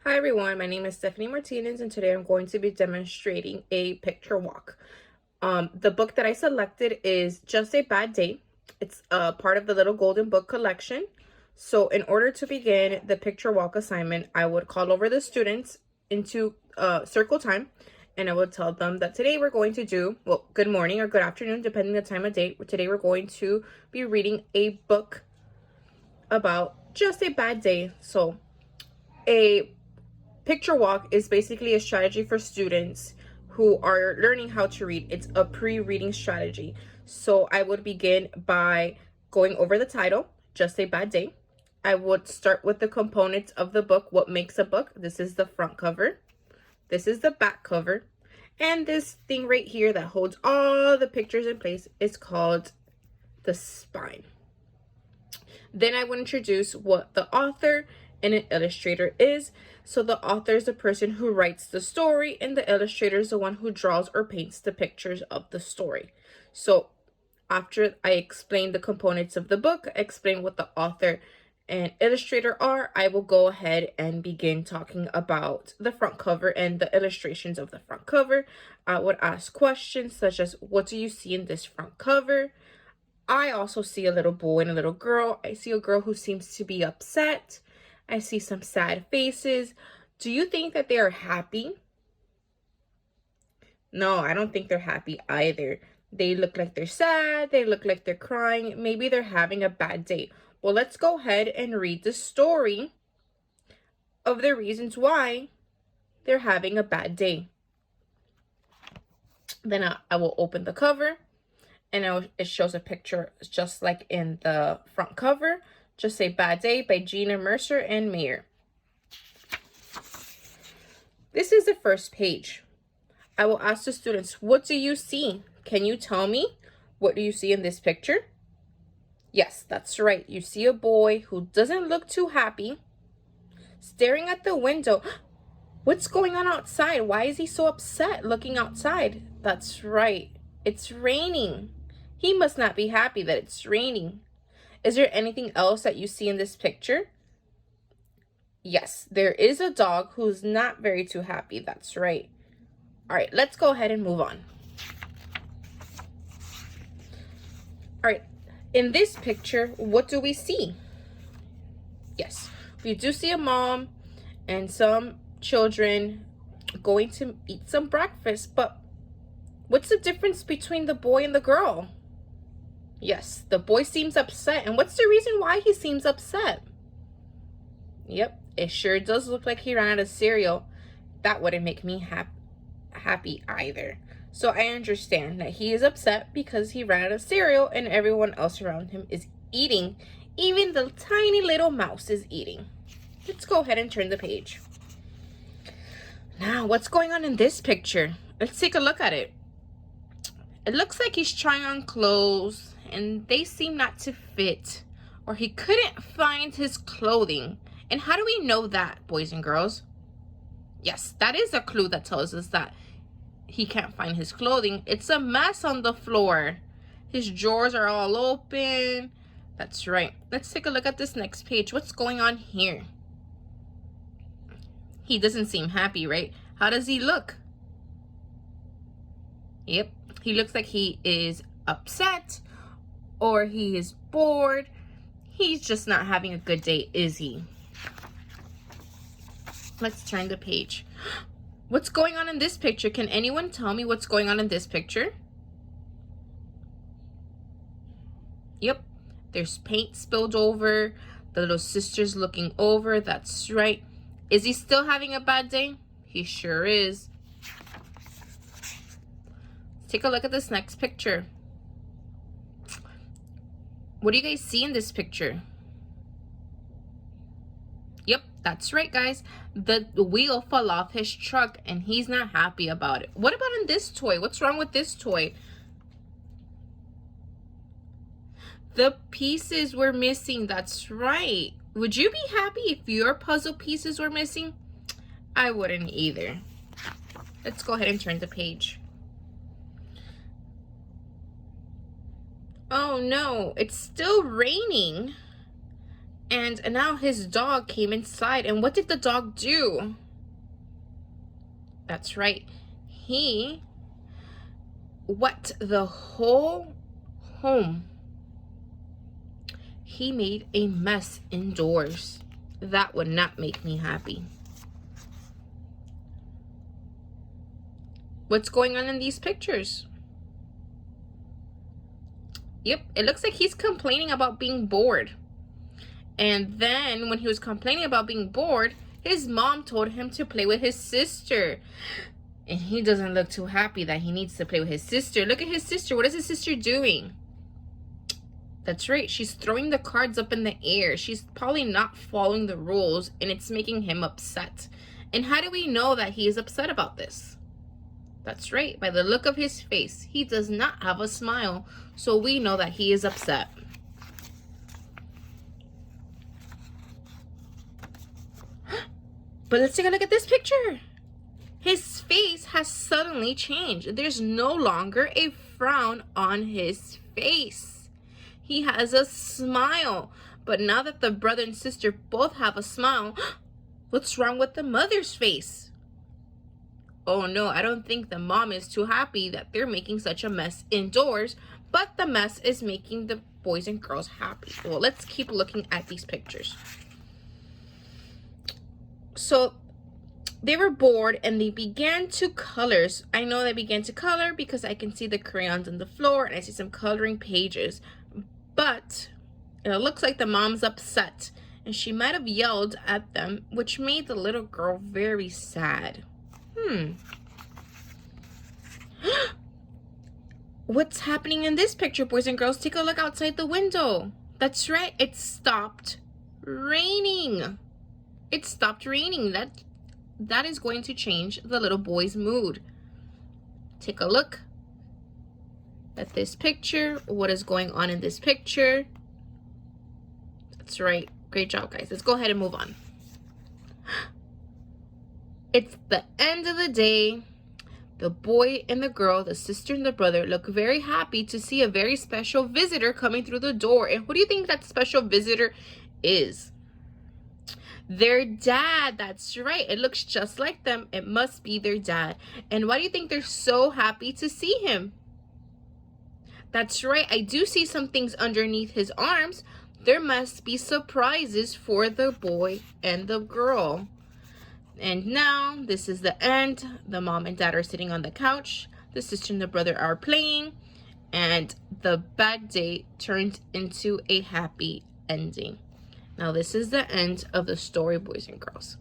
Hi everyone, my name is Stephanie Martinez and today I'm going to be demonstrating a picture walk. The book that I selected is Just a Bad Day. It's a part of the Little Golden Book collection. So in order to begin the picture walk assignment, I would call over the students into circle time and I would tell them that today we're going to do, well, good morning or good afternoon, depending the time of day. Today we're going to be reading a book about just a bad day. So a picture walk is basically a strategy for students who are learning how to read. It's a pre-reading strategy. So I would begin by going over the title, Just a Bad Day. I would start with the components of the book, what makes a book. This is the front cover. This is the back cover. And this thing right here that holds all the pictures in place is called the spine. Then I would introduce what the author and an illustrator is. So the author is the person who writes the story and the illustrator is the one who draws or paints the pictures of the story. So after I explain the components of the book, I explain what the author and illustrator are, I will go ahead and begin talking about the front cover and the illustrations of the front cover. I would ask questions such as, what do you see in this front cover? I also see a little boy and a little girl. I see a girl who seems to be upset. I see some sad faces. Do you think that they are happy? No, I don't think they're happy either. They look like they're sad. They look like they're crying. Maybe they're having a bad day. Well, let's go ahead and read the story of the reasons why they're having a bad day. Then I will open the cover and it shows a picture just like in the front cover. Just a Bad Day by Gina Mercer and Mayer. This is the first page. I will ask the students, what do you see? Can you tell me? What do you see in this picture? Yes, that's right. You see a boy who doesn't look too happy, staring at the window. What's going on outside? Why is he so upset looking outside? That's right. It's raining. He must not be happy that it's raining. Is there anything else that you see in this picture? Yes, there is a dog who's not very too happy. That's right. All right, let's go ahead and move on. All right, in this picture, what do we see? Yes, we do see a mom and some children going to eat some breakfast, but what's the difference between the boy and the girl? Yes, the boy seems upset. And what's the reason why he seems upset? Yep, it sure does look like he ran out of cereal. That wouldn't make me happy either. So I understand that he is upset because he ran out of cereal and everyone else around him is eating. Even the tiny little mouse is eating. Let's go ahead and turn the page. Now, what's going on in this picture? Let's take a look at it. It looks like he's trying on clothes and they seem not to fit, or he couldn't find his clothing. And how do we know that, boys and girls? Yes, that is a clue that tells us that he can't find his clothing. It's a mess on the floor. His drawers are all open. That's right. Let's take a look at this next page. What's going on here? He doesn't seem happy, right? How does he look? Yep, he looks like he is upset or he is bored. He's just not having a good day, is he? Let's turn the page. What's going on in this picture? Can anyone tell me what's going on in this picture? Yep, there's paint spilled over. The little sister's looking over. That's right. Is he still having a bad day? He sure is. Take a look at this next picture. What do you guys see in this picture? Yep, that's right, guys. The wheel fell off his truck and he's not happy about it. What about in this toy? What's wrong with this toy? The pieces were missing. That's right. Would you be happy if your puzzle pieces were missing? I wouldn't either. Let's go ahead and turn the page. Oh no, it's still raining. And now his dog came inside. And what did the dog do? That's right. He wet the whole home. He made a mess indoors. That would not make me happy. What's going on in these pictures? Yep, it looks like he's complaining about being bored. And then when he was complaining about being bored, his mom told him to play with his sister. And he doesn't look too happy that he needs to play with his sister. Look at his sister. What is his sister doing? That's right. She's throwing the cards up in the air. She's probably not following the rules, and it's making him upset. And how do we know that he is upset about this? That's right. By the look of his face, he does not have a smile. So we know that he is upset. But let's take a look at this picture. His face has suddenly changed. There's no longer a frown on his face. He has a smile. But now that the brother and sister both have a smile, what's wrong with the mother's face? Oh no, I don't think the mom is too happy that they're making such a mess indoors, but the mess is making the boys and girls happy. Well, let's keep looking at these pictures. So they were bored and they began to color. I know they began to color because I can see the crayons on the floor and I see some coloring pages. But it looks like the mom's upset and she might have yelled at them, which made the little girl very sad. What's happening in this picture, boys and girls? Take a look outside the window. That's right, it stopped raining. It stopped raining. That is going to change the little boy's mood. Take a look at this picture. What is going on in this picture? That's right. Great job, guys. Let's go ahead and move on. It's the end of the day. The boy and the girl, the sister and the brother, look very happy to see a very special visitor coming through the door. And who do you think that special visitor is? Their dad. That's right. It looks just like them. It must be their dad. And why do you think they're so happy to see him? That's right. I do see some things underneath his arms. There must be surprises for the boy and the girl. And now this is the end. The mom and dad are sitting on the couch. The sister and the brother are playing. And the bad day turned into a happy ending. Now this is the end of the story, boys and girls.